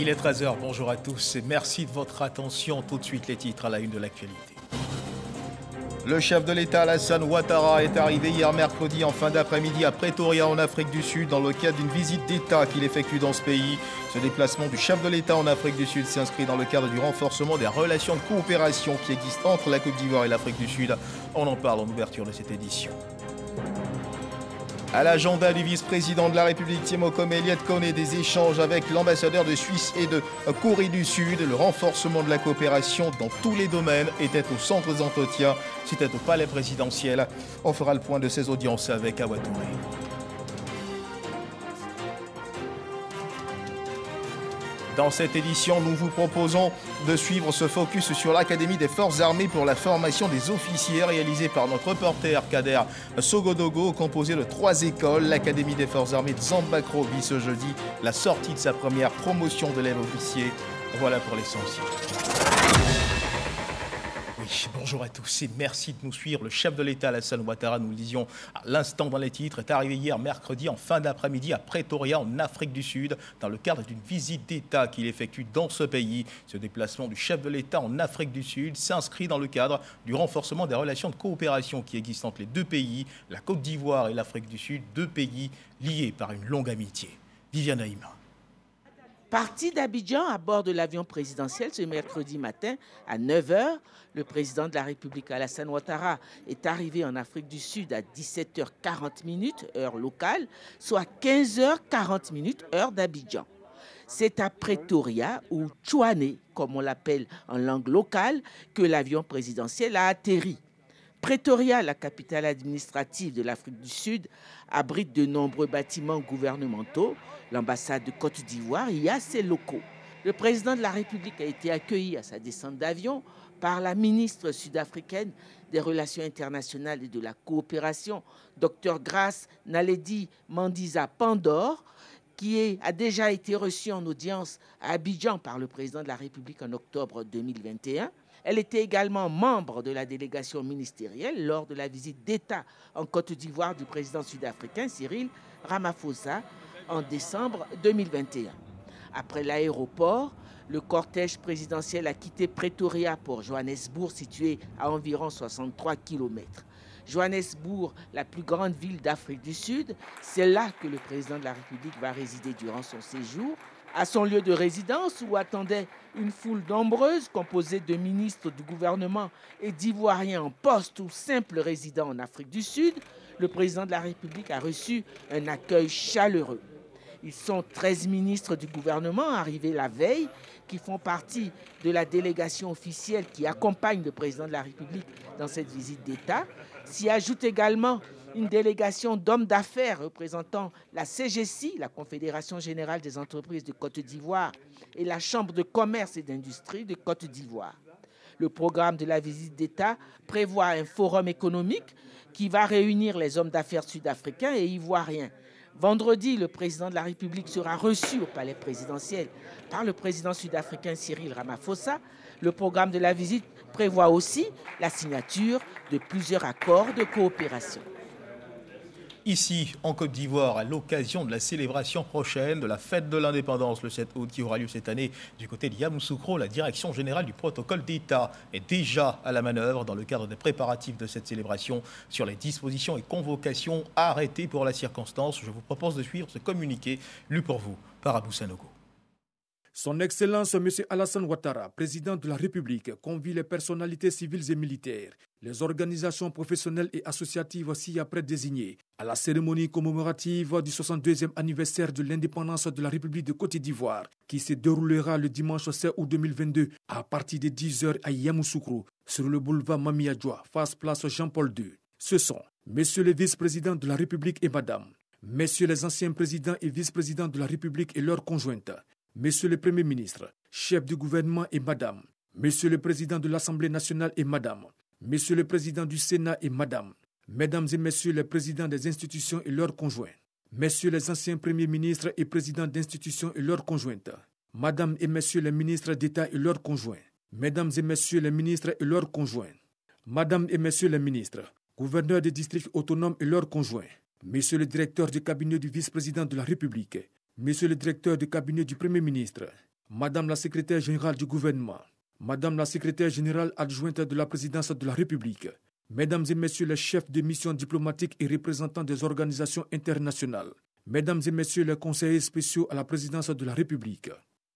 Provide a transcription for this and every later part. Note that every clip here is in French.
Il est 13h, bonjour à tous et merci de votre attention. Tout de suite les titres à la une de l'actualité. Le chef de l'État Alassane Ouattara est arrivé hier mercredi en fin d'après-midi à Pretoria en Afrique du Sud dans le cadre d'une visite d'État qu'il effectue dans ce pays. Ce déplacement du chef de l'État en Afrique du Sud s'inscrit dans le cadre du renforcement des relations de coopération qui existent entre la Côte d'Ivoire et l'Afrique du Sud. On en parle en ouverture de cette édition. À l'agenda du vice-président de la République, Tiemokom Elliott connaît des échanges avec l'ambassadeur de Suisse et de Corée du Sud. Le renforcement de la coopération dans tous les domaines était au centre des entretiens. C'était au palais présidentiel. On fera le point de ces audiences avec Awa Touré. Dans cette édition, nous vous proposons de suivre ce focus sur l'Académie des Forces Armées pour la formation des officiers réalisé par notre reporter Kader Sogodogo, composé de 3 écoles. L'Académie des Forces Armées de Zambakro vit ce jeudi la sortie de sa première promotion d'élèves officiers. Voilà pour l'essentiel. Oui, bonjour à tous et merci de nous suivre. Le chef de l'État, Alassane Ouattara, nous le disions à l'instant dans les titres, est arrivé hier mercredi en fin d'après-midi à Pretoria en Afrique du Sud dans le cadre d'une visite d'État qu'il effectue dans ce pays. Ce déplacement du chef de l'État en Afrique du Sud s'inscrit dans le cadre du renforcement des relations de coopération qui existent entre les deux pays, la Côte d'Ivoire et l'Afrique du Sud, deux pays liés par une longue amitié. Viviane Haïma. Parti d'Abidjan à bord de l'avion présidentiel ce mercredi matin à 9h, le président de la République Alassane Ouattara est arrivé en Afrique du Sud à 17h40 heure locale, soit 15h40 heure d'Abidjan. C'est à Pretoria, ou Tchouané, comme on l'appelle en langue locale, que l'avion présidentiel a atterri. Pretoria, la capitale administrative de l'Afrique du Sud, abrite de nombreux bâtiments gouvernementaux. L'ambassade de Côte d'Ivoire y a ses locaux. Le président de la République a été accueilli à sa descente d'avion par la ministre sud-africaine des Relations internationales et de la coopération, Dr Grace Naledi Mandiza Pandor, qui a déjà été reçue en audience à Abidjan par le président de la République en octobre 2021. Elle était également membre de la délégation ministérielle lors de la visite d'État en Côte d'Ivoire du président sud-africain Cyril Ramaphosa en décembre 2021. Après l'aéroport, le cortège présidentiel a quitté Pretoria pour Johannesburg, situé à environ 63 km. Johannesburg, la plus grande ville d'Afrique du Sud, c'est là que le président de la République va résider durant son séjour. À son lieu de résidence, où attendait une foule nombreuse composée de ministres du gouvernement et d'Ivoiriens en poste ou simples résidents en Afrique du Sud, le président de la République a reçu un accueil chaleureux. Ils sont 13 ministres du gouvernement arrivés la veille, qui font partie de la délégation officielle qui accompagne le président de la République dans cette visite d'État. S'y ajoute également une délégation d'hommes d'affaires représentant la CGC, la Confédération Générale des Entreprises de Côte d'Ivoire, et la Chambre de Commerce et d'Industrie de Côte d'Ivoire. Le programme de la visite d'État prévoit un forum économique qui va réunir les hommes d'affaires sud-africains et ivoiriens. Vendredi, le président de la République sera reçu au palais présidentiel par le président sud-africain Cyril Ramaphosa. Le programme de la visite prévoit aussi la signature de plusieurs accords de coopération. Ici, en Côte d'Ivoire, à l'occasion de la célébration prochaine de la fête de l'indépendance, le 7 août, qui aura lieu cette année du côté de Yamoussoukro, la direction générale du protocole d'État est déjà à la manœuvre dans le cadre des préparatifs de cette célébration sur les dispositions et convocations arrêtées pour la circonstance. Je vous propose de suivre ce communiqué lu pour vous par Abou Sanogo. Son Excellence M. Alassane Ouattara, président de la République, convie les personnalités civiles et militaires, les organisations professionnelles et associatives ci-après désignées à la cérémonie commémorative du 62e anniversaire de l'indépendance de la République de Côte d'Ivoire, qui se déroulera le dimanche 16 août 2022 à partir de 10h à Yamoussoukro, sur le boulevard Mamiadjoua, face place Jean-Paul II. Ce sont Messieurs les vice-présidents de la République et Madame, Messieurs les anciens présidents et vice-présidents de la République et leurs conjointes, Monsieur le Premier ministre, chef du gouvernement et Madame, Monsieur le Président de l'Assemblée nationale et Madame, Monsieur le Président du Sénat et Madame, Mesdames et Messieurs les présidents des institutions et leurs conjoints, Messieurs les anciens premiers ministres et présidents d'institutions et leurs conjointes, Madame et Messieurs les ministres d'État et leurs conjoints, Mesdames et Messieurs les ministres et leurs conjoints, Madame et Messieurs les ministres, gouverneurs des districts autonomes et leurs conjoints, Monsieur le directeur du cabinet du vice-président de la République, Monsieur le directeur du cabinet du Premier ministre, Madame la secrétaire générale du gouvernement, Madame la secrétaire générale adjointe de la présidence de la République, Mesdames et Messieurs les chefs de mission diplomatiques et représentants des organisations internationales, Mesdames et Messieurs les conseillers spéciaux à la présidence de la République,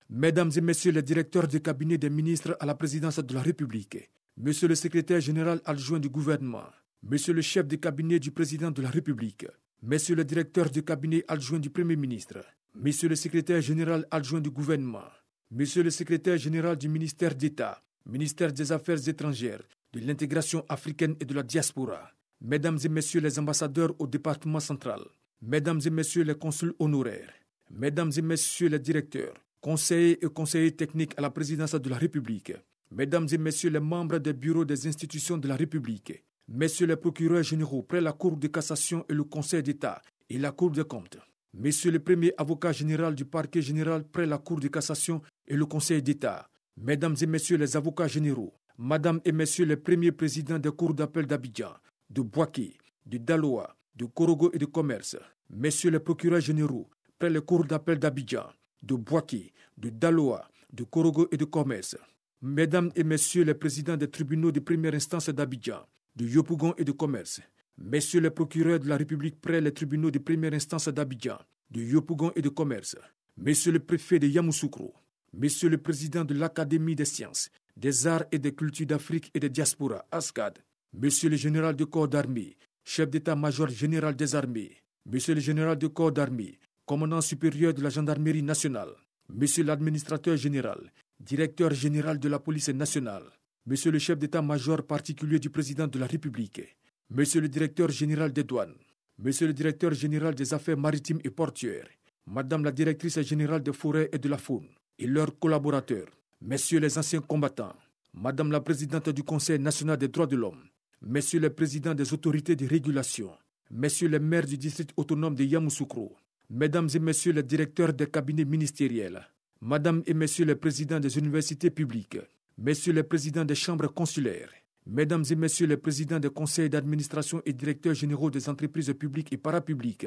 Mesdames et Messieurs les directeurs de cabinet des ministres à la présidence de la République, Monsieur le secrétaire général adjoint du gouvernement, Monsieur le chef de cabinet du président de la République, Monsieur le directeur de cabinet adjoint du Premier ministre, Monsieur le secrétaire général adjoint du gouvernement, Monsieur le secrétaire général du ministère d'État, ministère des Affaires étrangères, de l'intégration africaine et de la diaspora, Mesdames et Messieurs les ambassadeurs au département central, Mesdames et Messieurs les consuls honoraires, Mesdames et Messieurs les directeurs, conseillers et conseillers techniques à la présidence de la République, Mesdames et Messieurs les membres des bureaux des institutions de la République, Messieurs les procureurs généraux près la Cour de cassation et le Conseil d'État et la Cour des comptes, Messieurs le premier avocat général du parquet général près la Cour de cassation et le Conseil d'État, Mesdames et Messieurs les avocats généraux, Madame et Messieurs les premiers présidents des cours d'appel d'Abidjan, de Bouaké, de Daloa, de Korogo et de Commerce, Messieurs les procureurs généraux près les cours d'appel d'Abidjan, de Bouaké, de Daloa, de Korogo et de Commerce, Mesdames et Messieurs les présidents des tribunaux de première instance d'Abidjan, de Yopougon et de Commerce, Messieurs les procureurs de la République près les tribunaux de première instance d'Abidjan, de Yopougon et de Commerce, Messieurs le préfet de Yamoussoukro, Messieurs le président de l'Académie des sciences, des arts et des cultures d'Afrique et des diasporas, ASCAD, Monsieur le général de corps d'armée, chef d'état-major général des armées, Monsieur le général de corps d'armée, commandant supérieur de la gendarmerie nationale, Monsieur l'administrateur général, directeur général de la police nationale, Monsieur le chef d'état-major particulier du président de la République, Monsieur le directeur général des douanes, Monsieur le directeur général des affaires maritimes et portuaires, Madame la directrice générale des forêts et de la faune, et leurs collaborateurs, Messieurs les anciens combattants, Madame la présidente du Conseil national des droits de l'homme, Messieurs les présidents des autorités de régulation, Messieurs les maires du district autonome de Yamoussoukro, Mesdames et Messieurs les directeurs des cabinets ministériels, Madame et Messieurs les présidents des universités publiques, Messieurs les présidents des chambres consulaires, Mesdames et Messieurs les présidents des conseils d'administration et directeurs généraux des entreprises publiques et parapubliques,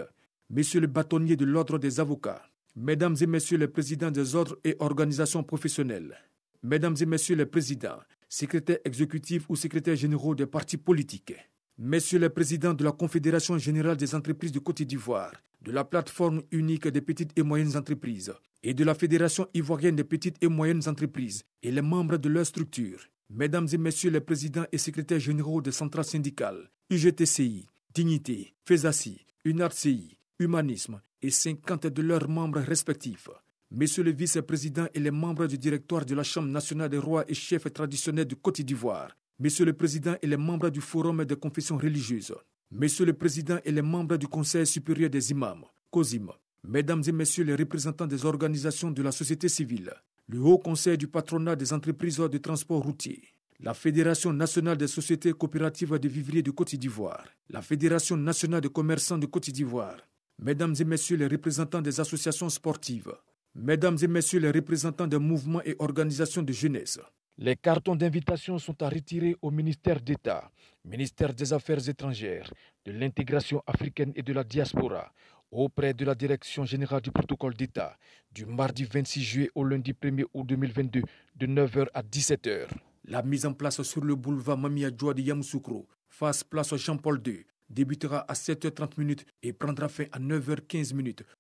Messieurs les bâtonniers de l'ordre des avocats, Mesdames et Messieurs les présidents des ordres et organisations professionnelles, Mesdames et Messieurs les présidents, secrétaires exécutifs ou secrétaires généraux des partis politiques, Messieurs les présidents de la Confédération générale des entreprises de Côte d'Ivoire, de la plateforme unique des petites et moyennes entreprises et de la Fédération ivoirienne des petites et moyennes entreprises et les membres de leurs structures, Mesdames et Messieurs les présidents et secrétaires généraux des centrales syndicales, UGTCI, Dignité, FESACI, UNARCI, Humanisme et 50 de leurs membres respectifs, Messieurs les vice-présidents et les membres du directoire de la Chambre nationale des rois et chefs traditionnels de Côte d'Ivoire, Messieurs le Président et les membres du Forum des confessions religieuses, Messieurs le Président et les membres du Conseil supérieur des imams, COSIM, Mesdames et Messieurs les représentants des organisations de la société civile, le Haut Conseil du patronat des entreprises de transport routier, la Fédération nationale des sociétés coopératives de vivriers de Côte d'Ivoire, la Fédération nationale des commerçants de Côte d'Ivoire, Mesdames et Messieurs les représentants des associations sportives, Mesdames et Messieurs les représentants des mouvements et organisations de jeunesse. Les cartons d'invitation sont à retirer au ministère d'État, ministère des Affaires étrangères, de l'intégration africaine et de la diaspora, auprès de la Direction générale du protocole d'État, du mardi 26 juillet au lundi 1er août 2022, de 9h à 17h. La mise en place sur le boulevard Mamia Djoua de Yamoussoukro, face place Jean-Paul II, débutera à 7h30 et prendra fin à 9h15,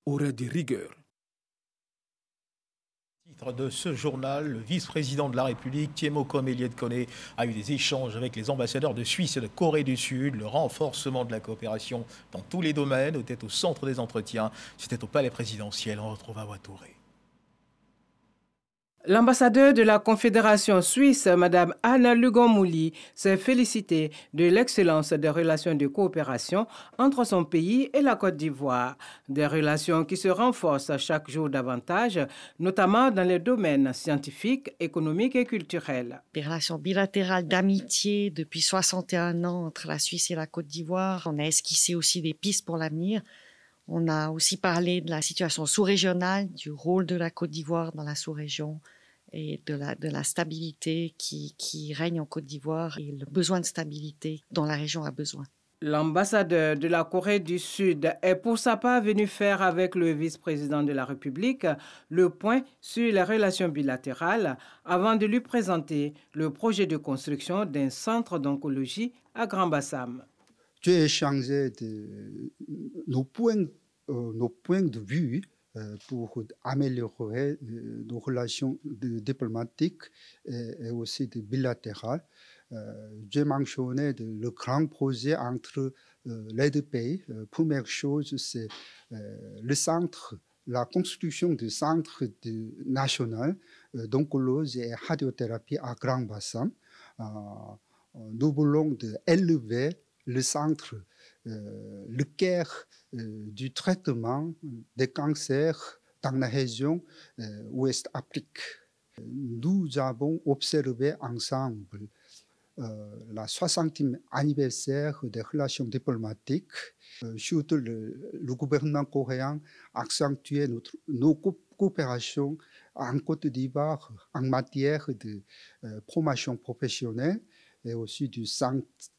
horaire de rigueur. De ce journal, le vice-président de la République, Thiemo Eliette Koné, a eu des échanges avec les ambassadeurs de Suisse et de Corée du Sud. Le renforcement de la coopération dans tous les domaines était au centre des entretiens. C'était au palais présidentiel. On retrouve Awa Touré. L'ambassadeur de la Confédération suisse, Mme Anna Lugon-Mouli, s'est félicitée de l'excellence des relations de coopération entre son pays et la Côte d'Ivoire. Des relations qui se renforcent chaque jour davantage, notamment dans les domaines scientifiques, économiques et culturels. Des relations bilatérales d'amitié depuis 61 ans entre la Suisse et la Côte d'Ivoire. On a esquissé aussi des pistes pour l'avenir. On a aussi parlé de la situation sous-régionale, du rôle de la Côte d'Ivoire dans la sous-région et de la stabilité qui règne en Côte d'Ivoire et le besoin de stabilité dont la région a besoin. L'ambassadeur de la Corée du Sud est pour sa part venu faire avec le vice-président de la République le point sur les relations bilatérales avant de lui présenter le projet de construction d'un centre d'oncologie à Grand-Bassam. J'ai échangé nos points de vue pour améliorer nos relations diplomatiques et aussi bilatérales. J'ai mentionné le grand projet entre les deux pays. Première chose, c'est la construction du centre national d'oncologie et radiothérapie à Grand-Bassam. Nous voulons élever le centre, le cœur du traitement des cancers dans la région Ouest Afrique. Nous avons observé ensemble la 60e anniversaire des relations diplomatiques. Surtout le gouvernement coréen a accentué nos coopérations en Côte d'Ivoire en matière de promotion professionnelle et aussi de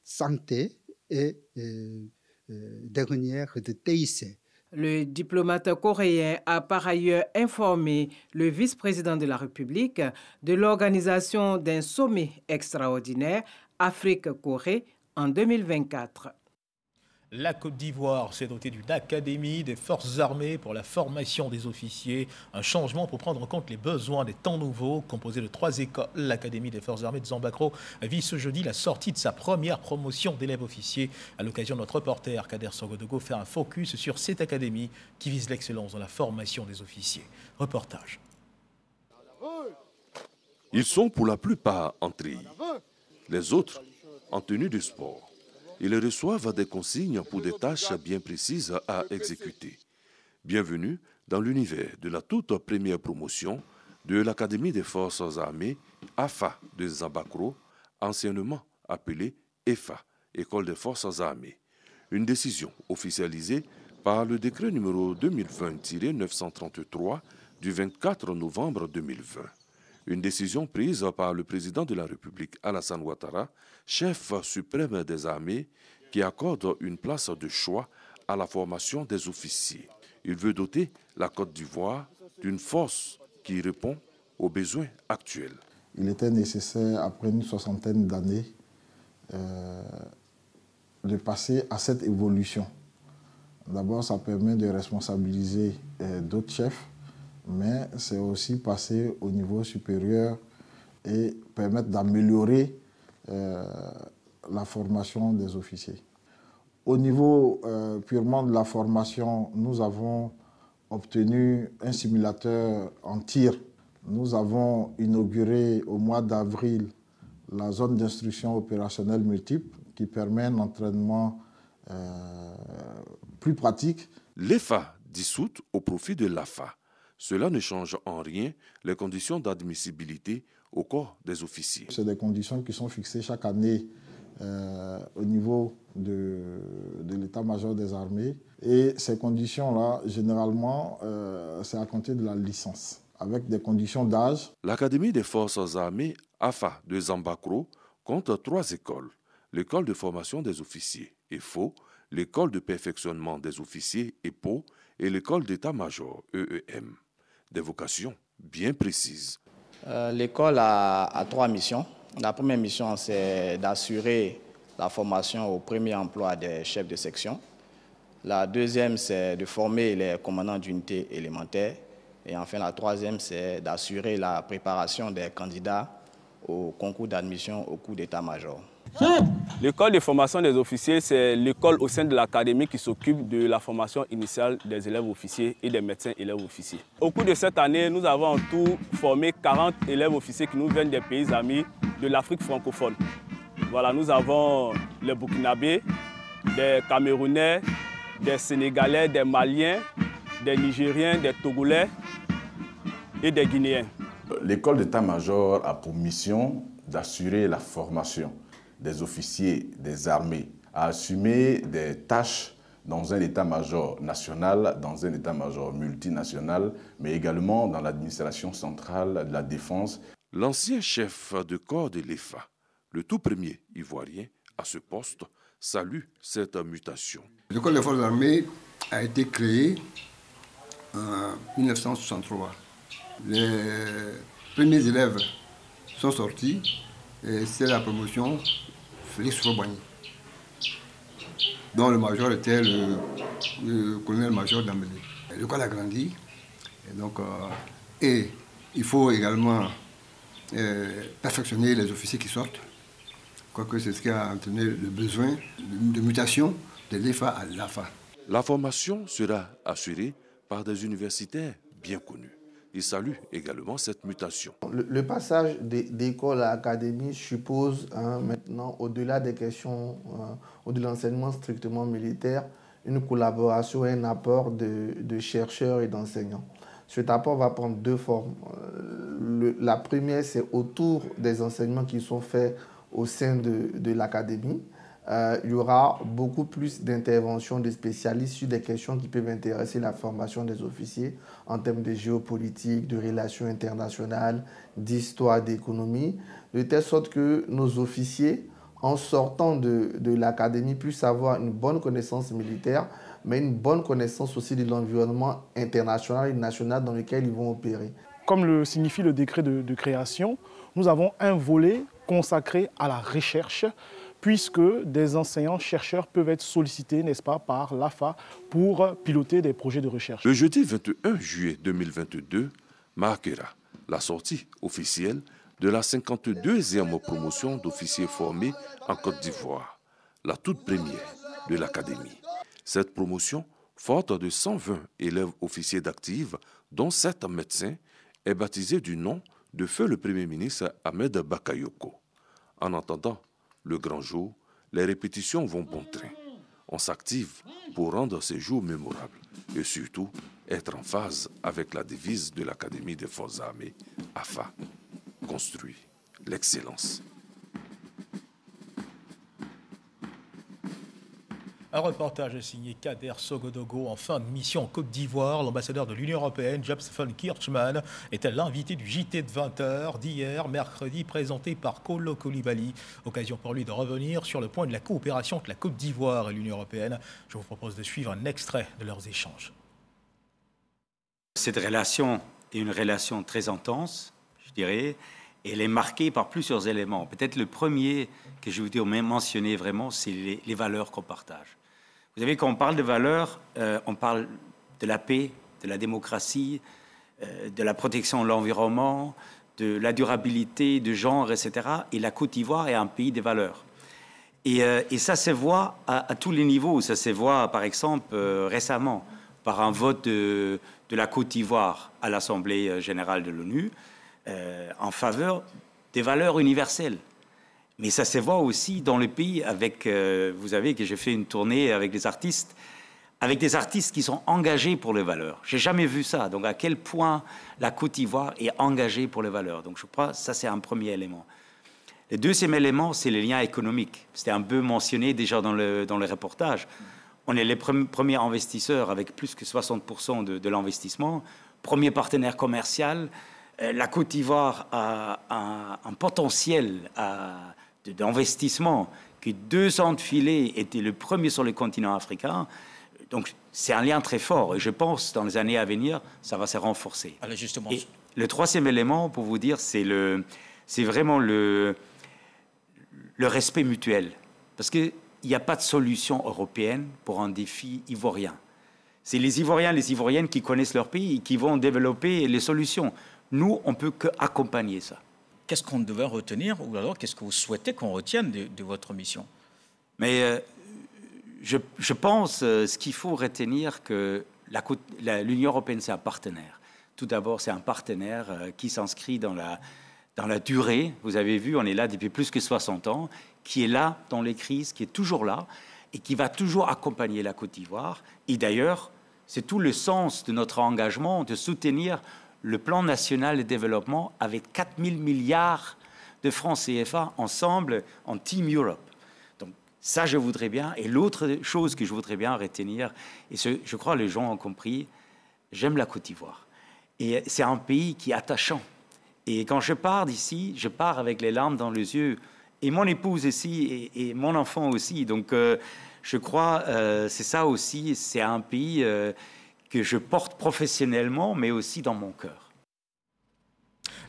santé et dernière de TIC. Le diplomate coréen a par ailleurs informé le vice-président de la République de l'organisation d'un sommet extraordinaire Afrique-Corée en 2024. La Côte d'Ivoire s'est dotée d'une académie des forces armées pour la formation des officiers. Un changement pour prendre en compte les besoins des temps nouveaux. Composée de 3 écoles, l'Académie des forces armées de Zambakro vit ce jeudi la sortie de sa première promotion d'élèves officiers. À l'occasion, notre reporter Kader Sogodogo fait un focus sur cette académie qui vise l'excellence dans la formation des officiers. Reportage. Ils sont pour la plupart en treillis, les autres en tenue de sport. Ils reçoivent des consignes pour des tâches bien précises à exécuter. Bienvenue dans l'univers de la toute première promotion de l'Académie des forces armées AFA de Zambakro, anciennement appelée EFA, École des forces armées. Une décision officialisée par le décret numéro 2020-933 du 24 novembre 2020. Une décision prise par le président de la République, Alassane Ouattara, chef suprême des armées, qui accorde une place de choix à la formation des officiers. Il veut doter la Côte d'Ivoire d'une force qui répond aux besoins actuels. Il était nécessaire, après une 60aine d'années, de passer à cette évolution. D'abord, ça permet de responsabiliser d'autres chefs, mais c'est aussi passer au niveau supérieur et permettre d'améliorer la formation des officiers. Au niveau purement de la formation, nous avons obtenu un simulateur en tir. Nous avons inauguré au mois d'avril la zone d'instruction opérationnelle multiple qui permet un entraînement plus pratique. L'EFA dissoute au profit de l'AFA. Cela ne change en rien les conditions d'admissibilité au corps des officiers. C'est des conditions qui sont fixées chaque année au niveau de l'état-major des armées. Et ces conditions-là, généralement, c'est à compter de la licence, avec des conditions d'âge. L'Académie des forces armées AFA de Zambakro compte 3 écoles. L'école de formation des officiers, EFO, l'école de perfectionnement des officiers, EPO, et l'école d'état-major, EEM. Des vocations bien précises. L'école a 3 missions. La première mission, c'est d'assurer la formation au premier emploi des chefs de section. La deuxième, c'est de former les commandants d'unités élémentaires. Et enfin, la troisième, c'est d'assurer la préparation des candidats au concours d'admission au cours d'état-major. L'école de formation des officiers, c'est l'école au sein de l'académie qui s'occupe de la formation initiale des élèves officiers et des médecins élèves officiers. Au cours de cette année, nous avons en tout formé 40 élèves officiers qui nous viennent des pays amis de l'Afrique francophone. Voilà, nous avons les Burkinabés, des Camerounais, des Sénégalais, des Maliens, des Nigériens, des Togolais et des Guinéens. L'école d'état-major a pour mission d'assurer la formation des officiers des armées, à assumer des tâches dans un état-major national, dans un état-major multinational, mais également dans l'administration centrale de la défense. L'ancien chef de corps de l'EFA, le tout premier ivoirien à ce poste, salue cette mutation. L'école des forces armées a été créée en 1963. Les premiers élèves sont sortis et c'est la promotion Félix Robagny, dont le major était le colonel-major d'Ambélé. L'école a grandi et il faut également perfectionner les officiers qui sortent. Quoique c'est ce qui a entraîné le besoin de mutation de l'EFA à l'AFA. La formation sera assurée par des universitaires bien connus. Il salue également cette mutation. Le passage d'école à académie suppose maintenant, au-delà des questions ou de l'enseignement strictement militaire, une collaboration et un apport de chercheurs et d'enseignants. Cet apport va prendre deux formes. La première, c'est autour des enseignements qui sont faits au sein de l'académie. Il y aura beaucoup plus d'interventions de spécialistes sur des questions qui peuvent intéresser la formation des officiers en termes de géopolitique, de relations internationales, d'histoire, d'économie, de telle sorte que nos officiers, en sortant de l'académie, puissent avoir une bonne connaissance militaire, mais une bonne connaissance aussi de l'environnement international et national dans lequel ils vont opérer. Comme le signifie le décret de création, nous avons un volet consacré à la recherche, puisque des enseignants-chercheurs peuvent être sollicités, n'est-ce pas, par l'AFA pour piloter des projets de recherche. Le jeudi 21 juillet 2022 marquera la sortie officielle de la 52e promotion d'officiers formés en Côte d'Ivoire, la toute première de l'Académie. Cette promotion, forte de 120 élèves officiers d'active, dont 7 médecins, est baptisée du nom de feu le Premier ministre Ahmed Bakayoko. En attendant le grand jour, les répétitions vont bon train. On s'active pour rendre ces jours mémorables et surtout être en phase avec la devise de l'Académie des Forces armées, AFA, construit l'excellence. Un reportage signé Kader Sogodogo en fin de mission en Côte d'Ivoire. L'ambassadeur de l'Union européenne, James von Kirchmann, était l'invité du JT de 20h d'hier, mercredi, présenté par Kolo Coulibaly. Occasion pour lui de revenir sur le point de la coopération entre la Côte d'Ivoire et l'Union européenne. Je vous propose de suivre un extrait de leurs échanges. Cette relation est une relation très intense, je dirais. Et elle est marquée par plusieurs éléments. Peut-être le premier que je voudrais mentionner vraiment, c'est les valeurs qu'on partage. Vous savez, quand on parle de valeurs, on parle de la paix, de la démocratie, de la protection de l'environnement, de la durabilité, de genre, etc. Et la Côte d'Ivoire est un pays des valeurs. Et ça se voit à tous les niveaux. Ça se voit, par exemple, récemment, par un vote de la Côte d'Ivoire à l'Assemblée générale de l'ONU, en faveur des valeurs universelles. Mais ça se voit aussi dans le pays avec, vous savez que j'ai fait une tournée avec des artistes qui sont engagés pour les valeurs. J'ai jamais vu ça. Donc à quel point la Côte d'Ivoire est engagée pour les valeurs. Donc je crois que ça c'est un premier élément. Le deuxième élément, c'est les liens économiques. C'était un peu mentionné déjà dans le reportage. On est les premiers investisseurs avec plus que 60% de l'investissement, premier partenaire commercial. La Côte d'Ivoire a un potentiel d'investissement que 200 filets étaient le premier sur le continent africain. Donc, c'est un lien très fort. Et je pense, dans les années à venir, ça va se renforcer. Alors justement. Et le troisième élément, pour vous dire, c'est vraiment le respect mutuel. Parce qu'il n'y a pas de solution européenne pour un défi ivoirien. C'est les Ivoiriens, les Ivoiriennes qui connaissent leur pays et qui vont développer les solutions. Nous, on ne peut qu'accompagner ça. Qu'est-ce qu'on devait retenir ou alors qu'est-ce que vous souhaitez qu'on retienne de votre mission? Mais je pense ce qu'il faut retenir que l'Union européenne, c'est un partenaire. Tout d'abord, c'est un partenaire qui s'inscrit dans la durée. Vous avez vu, on est là depuis plus que 60 ans, qui est là dans les crises, qui est toujours là et qui va toujours accompagner la Côte d'Ivoire. Et d'ailleurs, c'est tout le sens de notre engagement de soutenir le plan national de développement avec 4 000 milliards de francs CFA ensemble en Team Europe. Donc ça, je voudrais bien. Et l'autre chose que je voudrais bien retenir, et je crois que les gens ont compris, j'aime la Côte d'Ivoire. Et c'est un pays qui est attachant. Et quand je pars d'ici, je pars avec les larmes dans les yeux. et mon épouse aussi, et mon enfant aussi. Donc, je crois, c'est ça aussi, c'est un pays que je porte professionnellement, mais aussi dans mon cœur.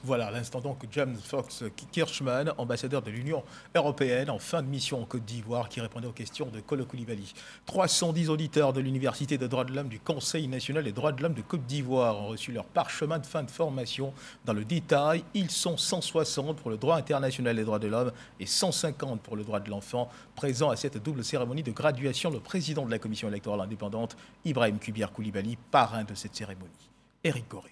Voilà, à l'instant donc, James Fox Kirchman, ambassadeur de l'Union européenne en fin de mission en Côte d'Ivoire, qui répondait aux questions de Kolo Coulibaly. 310 auditeurs de l'Université des droits de l'homme du Conseil national des droits de l'homme de Côte d'Ivoire ont reçu leur parchemin de fin de formation. Dans le détail, ils sont 160 pour le droit international des droits de l'homme et 150 pour le droit de l'enfant. Présent à cette double cérémonie de graduation, le président de la commission électorale indépendante, Ibrahim Kubier Coulibaly, parrain de cette cérémonie. Éric Goré.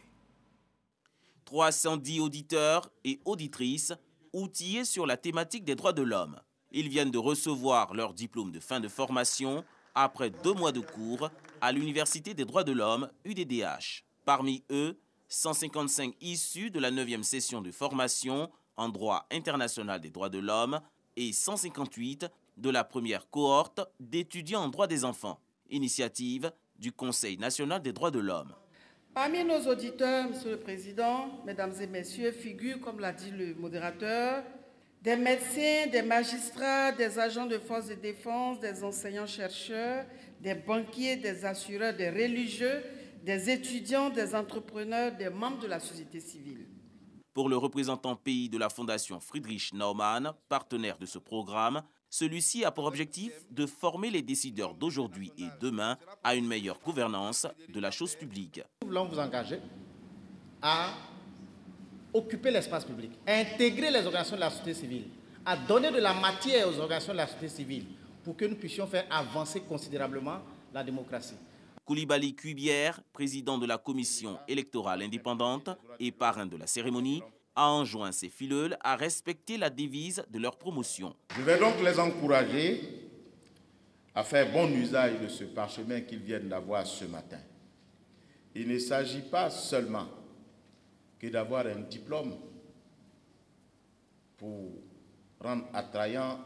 310 auditeurs et auditrices outillés sur la thématique des droits de l'homme. Ils viennent de recevoir leur diplôme de fin de formation après 2 mois de cours à l'Université des droits de l'homme, UDDH. Parmi eux, 155 issus de la 9e session de formation en droit international des droits de l'homme et 158 de la première cohorte d'étudiants en droit des enfants. Initiative du Conseil national des droits de l'homme. Parmi nos auditeurs, Monsieur le Président, Mesdames et Messieurs, figurent, comme l'a dit le modérateur, des médecins, des magistrats, des agents de force de défense, des enseignants-chercheurs, des banquiers, des assureurs, des religieux, des étudiants, des entrepreneurs, des membres de la société civile. Pour le représentant pays de la Fondation Friedrich Naumann, partenaire de ce programme, celui-ci a pour objectif de former les décideurs d'aujourd'hui et demain à une meilleure gouvernance de la chose publique. Nous voulons vous engager à occuper l'espace public, à intégrer les organisations de la société civile, à donner de la matière aux organisations de la société civile pour que nous puissions faire avancer considérablement la démocratie. Coulibaly Kubier, président de la commission électorale indépendante et parrain de la cérémonie, a enjoint ses fileuls à respecter la devise de leur promotion. Je vais donc les encourager à faire bon usage de ce parchemin qu'ils viennent d'avoir ce matin. Il ne s'agit pas seulement que d'avoir un diplôme pour rendre attrayant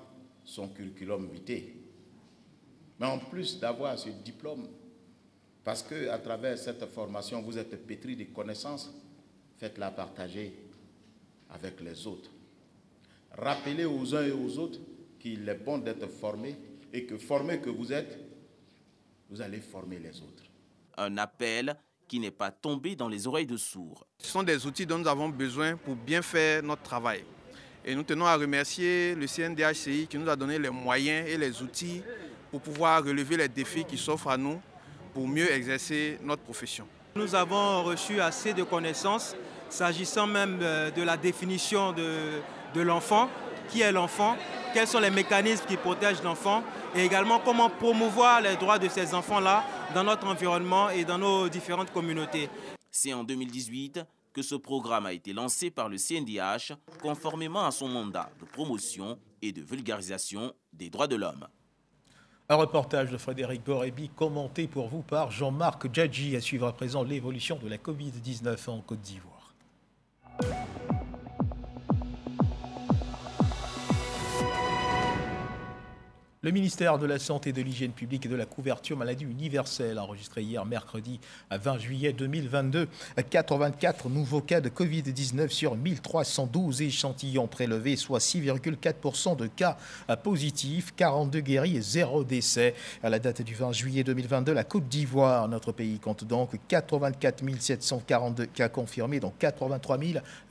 son curriculum vitae, mais en plus d'avoir ce diplôme, parce qu'à travers cette formation, vous êtes pétris de connaissances, faites-la partager avec les autres. Rappelez aux uns et aux autres qu'il est bon d'être formé et que formé que vous êtes, vous allez former les autres. Un appel qui n'est pas tombé dans les oreilles de sourds. Ce sont des outils dont nous avons besoin pour bien faire notre travail. Et nous tenons à remercier le CNDHCI qui nous a donné les moyens et les outils pour pouvoir relever les défis qui s'offrent à nous pour mieux exercer notre profession. Nous avons reçu assez de connaissances s'agissant même de la définition de l'enfant, qui est l'enfant, quels sont les mécanismes qui protègent l'enfant et également comment promouvoir les droits de ces enfants-là dans notre environnement et dans nos différentes communautés. C'est en 2018 que ce programme a été lancé par le CNDH conformément à son mandat de promotion et de vulgarisation des droits de l'homme. Un reportage de Frédéric Gorebi commenté pour vous par Jean-Marc Djadji, à suivre à présent l'évolution de la Covid-19 en Côte d'Ivoire. Le ministère de la Santé, de l'Hygiène publique et de la couverture maladie universelle a enregistré hier mercredi 20 juillet 2022 84 nouveaux cas de Covid-19 sur 1312 échantillons prélevés, soit 6,4% de cas positifs, 42 guéris et 0 décès. À la date du 20 juillet 2022, la Côte d'Ivoire, notre pays, compte donc 84 742 cas confirmés, dont 83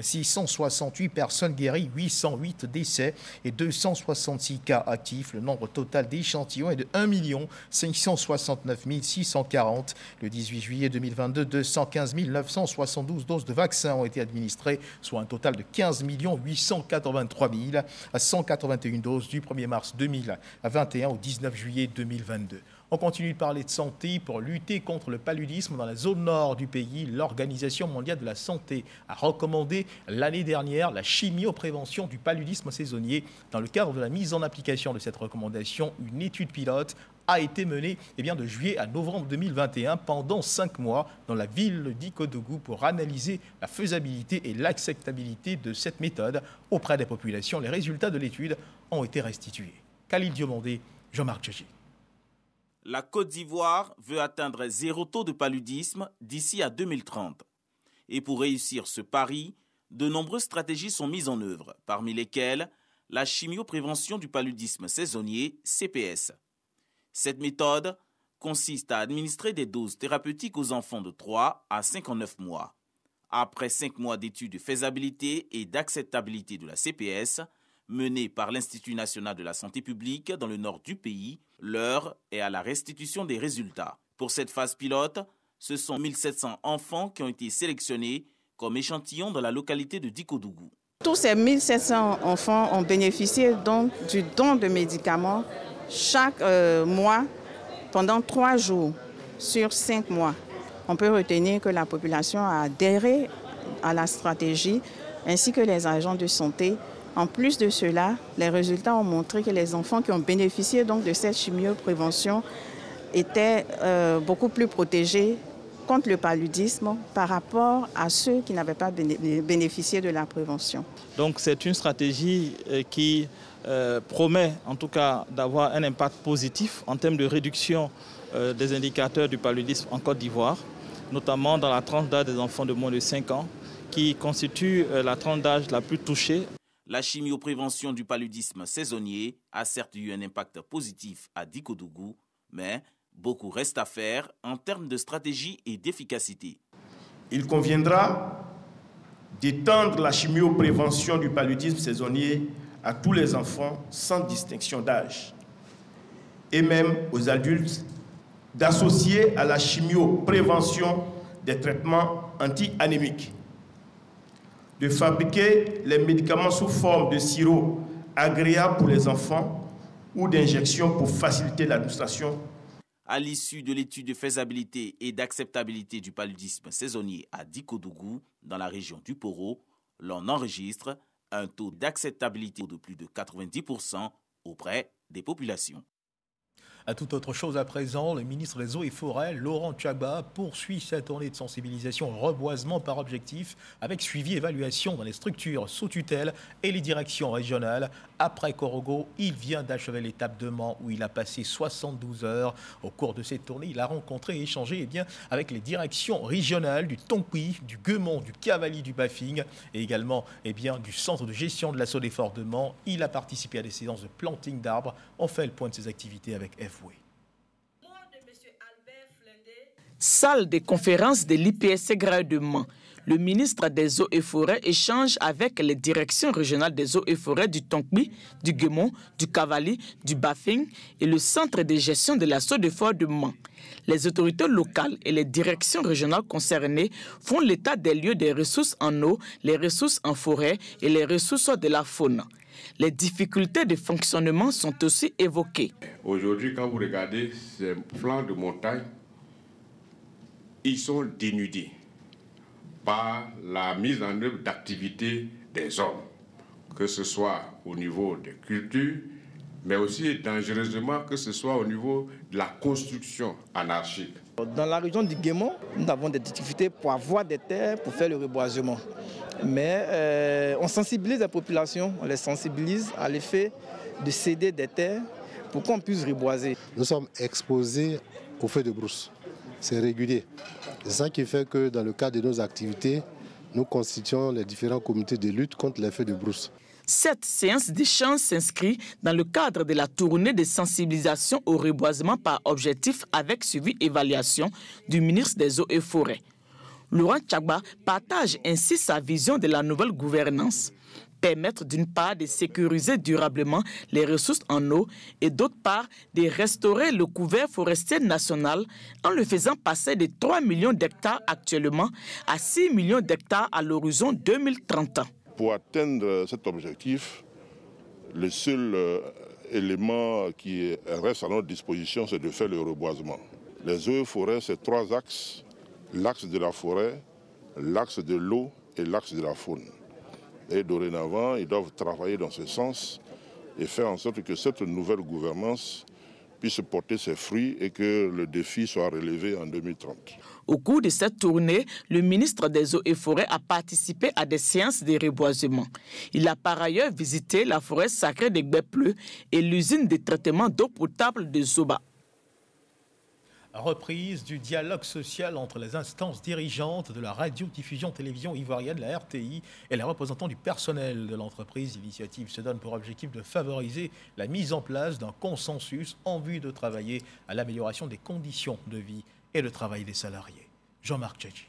668 personnes guéries, 808 décès et 266 cas actifs. Le nombre total d'échantillons est de 1 569 640. Le 18 juillet 2022, 215 972 doses de vaccins ont été administrées, soit un total de 15 883 181 doses du 1er mars 2021 au 19 juillet 2022. On continue de parler de santé. Pour lutter contre le paludisme dans la zone nord du pays, l'Organisation mondiale de la santé a recommandé l'année dernière la chimioprévention du paludisme saisonnier. Dans le cadre de la mise en application de cette recommandation, une étude pilote a été menée de juillet à novembre 2021 pendant 5 mois dans la ville d'Ikodougou pour analyser la faisabilité et l'acceptabilité de cette méthode auprès des populations. Les résultats de l'étude ont été restitués. Khalil Diomandé, Jean-Marc Djadji. La Côte d'Ivoire veut atteindre 0 taux de paludisme d'ici à 2030. Et pour réussir ce pari, de nombreuses stratégies sont mises en œuvre, parmi lesquelles la chimioprévention du paludisme saisonnier, CPS. Cette méthode consiste à administrer des doses thérapeutiques aux enfants de 3 à 59 mois. Après 5 mois d'études de faisabilité et d'acceptabilité de la CPS, menée par l'Institut national de la santé publique dans le nord du pays, l'heure est à la restitution des résultats. Pour cette phase pilote, ce sont 1700 enfants qui ont été sélectionnés comme échantillon dans la localité de Dikodougou. Tous ces 1700 enfants ont bénéficié donc du don de médicaments chaque mois pendant 3 jours sur 5 mois. On peut retenir que la population a adhéré à la stratégie ainsi que les agents de santé. En plus de cela, les résultats ont montré que les enfants qui ont bénéficié donc de cette chimioprévention étaient beaucoup plus protégés contre le paludisme par rapport à ceux qui n'avaient pas bénéficié de la prévention. Donc c'est une stratégie qui promet en tout cas d'avoir un impact positif en termes de réduction des indicateurs du paludisme en Côte d'Ivoire, notamment dans la tranche d'âge des enfants de moins de 5 ans, qui constitue la tranche d'âge la plus touchée. La chimioprévention du paludisme saisonnier a certes eu un impact positif à Dikodougou, mais beaucoup reste à faire en termes de stratégie et d'efficacité. Il conviendra d'étendre la chimioprévention du paludisme saisonnier à tous les enfants sans distinction d'âge et même aux adultes, d'associer à la chimioprévention des traitements anti-anémiques, de fabriquer les médicaments sous forme de sirop agréable pour les enfants ou d'injections pour faciliter l'administration. À l'issue de l'étude de faisabilité et d'acceptabilité du paludisme saisonnier à Dikodougou, dans la région du Poro, l'on enregistre un taux d'acceptabilité de plus de 90% auprès des populations. À toute autre chose à présent, le ministre des Eaux et Forêts, Laurent Tchagba, poursuit sa tournée de sensibilisation au reboisement par objectif, avec suivi et évaluation dans les structures sous tutelle et les directions régionales. Après Korogo, il vient d'achever l'étape de Mans où il a passé 72 heures. Au cours de cette tournée, il a rencontré et échangé avec les directions régionales du Tonkwui, du Guemont, du Cavali, du Bafing et également du centre de gestion de l'assaut des forts de Mans. Il a participé à des séances de planting d'arbres. On fait le point de ses activités avec FW. Salle des conférences de l'IPSC Graille de Mans. Le ministre des Eaux et Forêts échange avec les directions régionales des Eaux et Forêts du Tonkwui, du Guemont, du Cavali, du Bafing et le centre de gestion de l'assaut des forts de Mans. Les autorités locales et les directions régionales concernées font l'état des lieux des ressources en eau, les ressources en forêt et les ressources de la faune. Les difficultés de fonctionnement sont aussi évoquées. Aujourd'hui, quand vous regardez ces flancs de montagne, ils sont dénudés par la mise en œuvre d'activités des hommes, que ce soit au niveau des cultures, mais aussi dangereusement que ce soit au niveau de la construction anarchique. Dans la région du Guemont, nous avons des difficultés pour avoir des terres pour faire le reboisement. Mais on sensibilise la population, on les sensibilise à l'effet de céder des terres pour qu'on puisse reboiser. Nous sommes exposés aux feux de brousse. C'est régulier. C'est ça qui fait que dans le cadre de nos activités, nous constituons les différents comités de lutte contre les feux de brousse. Cette séance d'échange s'inscrit dans le cadre de la tournée de sensibilisation au reboisement par objectif avec suivi et évaluation du ministre des Eaux et Forêts. Laurent Tchagba partage ainsi sa vision de la nouvelle gouvernance. Permettre d'une part de sécuriser durablement les ressources en eau et d'autre part de restaurer le couvert forestier national en le faisant passer de 3 millions d'hectares actuellement à 6 millions d'hectares à l'horizon 2030. Pour atteindre cet objectif, le seul élément qui reste à notre disposition, c'est de faire le reboisement. Les eaux et forêts, c'est 3 axes, l'axe de la forêt, l'axe de l'eau et l'axe de la faune. Et dorénavant, ils doivent travailler dans ce sens et faire en sorte que cette nouvelle gouvernance puisse porter ses fruits et que le défi soit relevé en 2030. Au cours de cette tournée, le ministre des Eaux et Forêts a participé à des séances de reboisement. Il a par ailleurs visité la forêt sacrée de Gbépleu et l'usine de traitement d'eau potable de Zoba. Reprise du dialogue social entre les instances dirigeantes de la radiodiffusion-télévision ivoirienne, la RTI, et les représentants du personnel de l'entreprise. L'initiative se donne pour objectif de favoriser la mise en place d'un consensus en vue de travailler à l'amélioration des conditions de vie et de travail des salariés. Jean-Marc Tchétchi.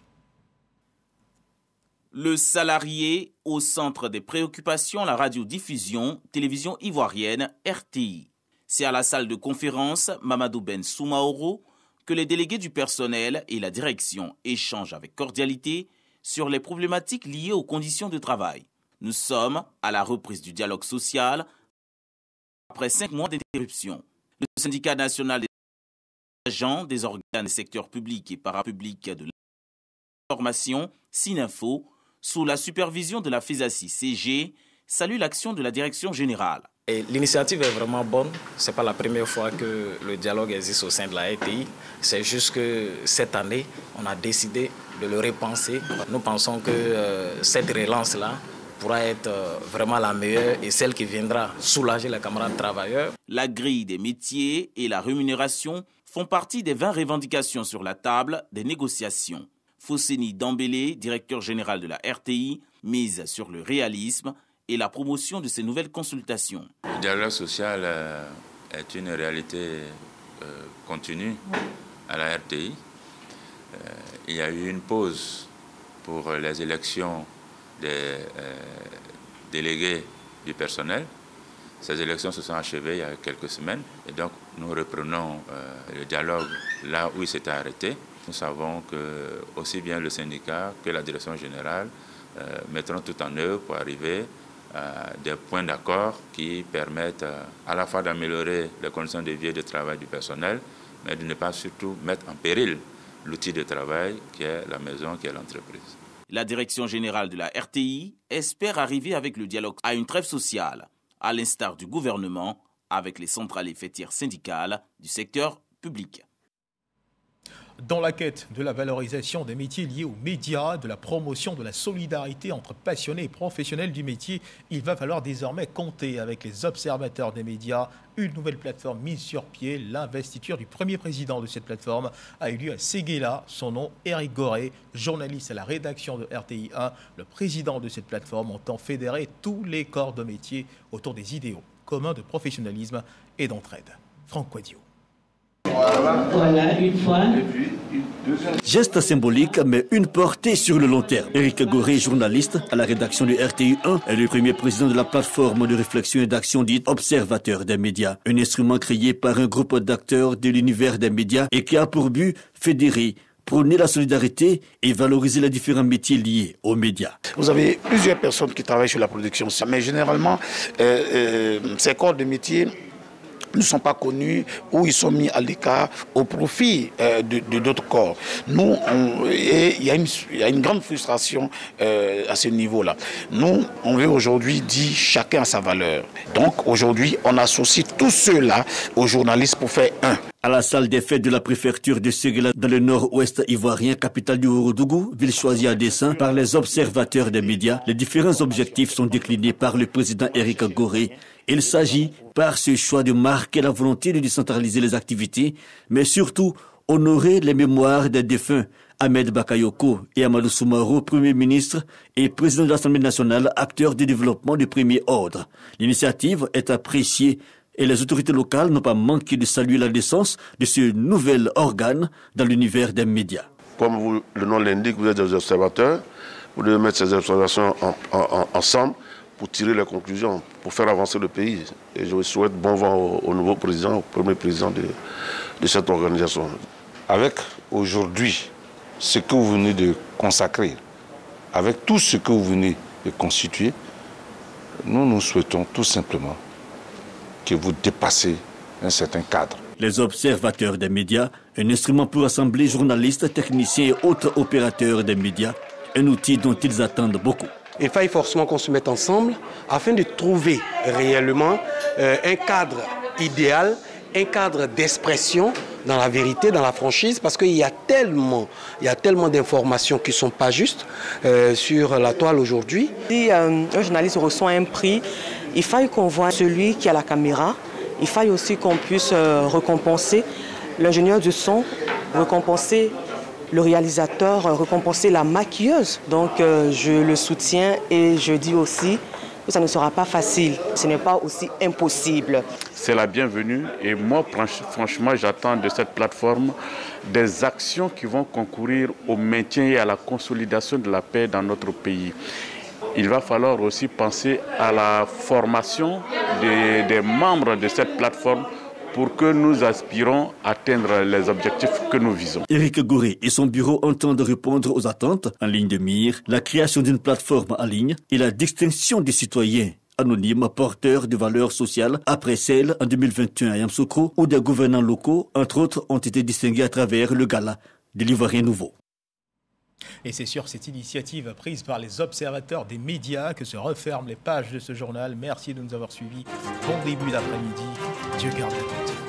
Le salarié au centre des préoccupations, la radiodiffusion, télévision ivoirienne, RTI. C'est à la salle de conférence Mamadou Ben Soumaoro que les délégués du personnel et la direction échangent avec cordialité sur les problématiques liées aux conditions de travail. Nous sommes à la reprise du dialogue social après 5 mois d'interruption. Le syndicat national des agents des organes des secteurs publics et parapublics de l'information, SININFO, sous la supervision de la FESACI-CG, salue l'action de la direction générale. L'initiative est vraiment bonne. Ce n'est pas la première fois que le dialogue existe au sein de la RTI. C'est juste que cette année, on a décidé de le repenser. Nous pensons que cette relance-là pourra être vraiment la meilleure et celle qui viendra soulager les camarades travailleurs. La grille des métiers et la rémunération font partie des 20 revendications sur la table des négociations. Fosseni Dambélé, directeur général de la RTI, mise sur le réalisme et la promotion de ces nouvelles consultations. Le dialogue social est une réalité continue à la RTI. Il y a eu une pause pour les élections des délégués du personnel. Ces élections se sont achevées il y a quelques semaines et donc nous reprenons le dialogue là où il s'était arrêté. Nous savons que aussi bien le syndicat que la direction générale mettront tout en œuvre pour arriver à des points d'accord qui permettent à la fois d'améliorer les conditions de vie et de travail du personnel, mais de ne pas surtout mettre en péril l'outil de travail qui est la maison, qui est l'entreprise. La direction générale de la RTI espère arriver avec le dialogue à une trêve sociale, à l'instar du gouvernement avec les centrales et fêtières syndicales du secteur public. Dans la quête de la valorisation des métiers liés aux médias, de la promotion de la solidarité entre passionnés et professionnels du métier, il va falloir désormais compter avec les observateurs des médias. Une nouvelle plateforme mise sur pied, l'investiture du premier président de cette plateforme a eu lieu à Séguéla. Son nom, Éric Goré, journaliste à la rédaction de RTI 1. Le président de cette plateforme entend fédérer tous les corps de métier autour des idéaux communs de professionnalisme et d'entraide. Franck Quadio. Voilà, une fois. Geste symbolique, mais une portée sur le long terme. Éric Goré, journaliste à la rédaction de RTI 1, est le premier président de la plateforme de réflexion et d'action dite Observateur des médias. Un instrument créé par un groupe d'acteurs de l'univers des médias et qui a pour but fédérer, prôner la solidarité et valoriser les différents métiers liés aux médias. Vous avez plusieurs personnes qui travaillent sur la production, mais généralement, ces corps de métier ne sont pas connus ou ils sont mis à l'écart au profit de d'autres corps. Nous, il y a une grande frustration à ce niveau-là. Nous, on veut aujourd'hui dire chacun a sa valeur. Donc aujourd'hui, on associe tous ceux-là aux journalistes pour faire un. À la salle des fêtes de la préfecture de Séguéla, dans le nord-ouest ivoirien, capitale du Ourodougou, ville choisie à dessein par les observateurs des médias, les différents objectifs sont déclinés par le président Éric Goré. Il s'agit, par ce choix, de marquer la volonté de décentraliser les activités, mais surtout honorer les mémoires des défunts Ahmed Bakayoko et Amadou Soumaoro, Premier ministre et président de l'Assemblée nationale, acteurs du développement du premier ordre. L'initiative est appréciée et les autorités locales n'ont pas manqué de saluer la naissance de ce nouvel organe dans l'univers des médias. Comme le nom l'indique, vous êtes des observateurs, vous devez mettre ces observations ensemble pour tirer les conclusions, pour faire avancer le pays. Et je souhaite bon vent au nouveau président, au premier président de cette organisation. Avec aujourd'hui ce que vous venez de consacrer, avec tout ce que vous venez de constituer, nous souhaitons tout simplement que vous dépassez un certain cadre. Les observateurs des médias, un instrument pour assembler journalistes, techniciens et autres opérateurs des médias, un outil dont ils attendent beaucoup. Il faille forcément qu'on se mette ensemble afin de trouver réellement un cadre idéal, un cadre d'expression dans la vérité, dans la franchise, parce qu'il y a tellement d'informations qui ne sont pas justes sur la toile aujourd'hui. Si un journaliste reçoit un prix, il faille qu'on voit celui qui a la caméra, il faille aussi qu'on puisse récompenser l'ingénieur du son récompenser le réalisateur, récompenser la maquilleuse. Donc je le soutiens et je dis aussi que ça ne sera pas facile, ce n'est pas aussi impossible. C'est la bienvenue et moi franchement j'attends de cette plateforme des actions qui vont concourir au maintien et à la consolidation de la paix dans notre pays. Il va falloir aussi penser à la formation des membres de cette plateforme pour que nous aspirons à atteindre les objectifs que nous visons. Éric Gorée et son bureau entendent répondre aux attentes en ligne de mire, la création d'une plateforme en ligne et la distinction des citoyens anonymes porteurs de valeurs sociales après celle en 2021 à Yamoussoukro où des gouvernants locaux, entre autres, ont été distingués à travers le gala de l'Ivoirien nouveau. Et c'est sur cette initiative prise par les observateurs des médias que se referment les pages de ce journal. Merci de nous avoir suivis. Bon début d'après-midi. Dieu garde la route.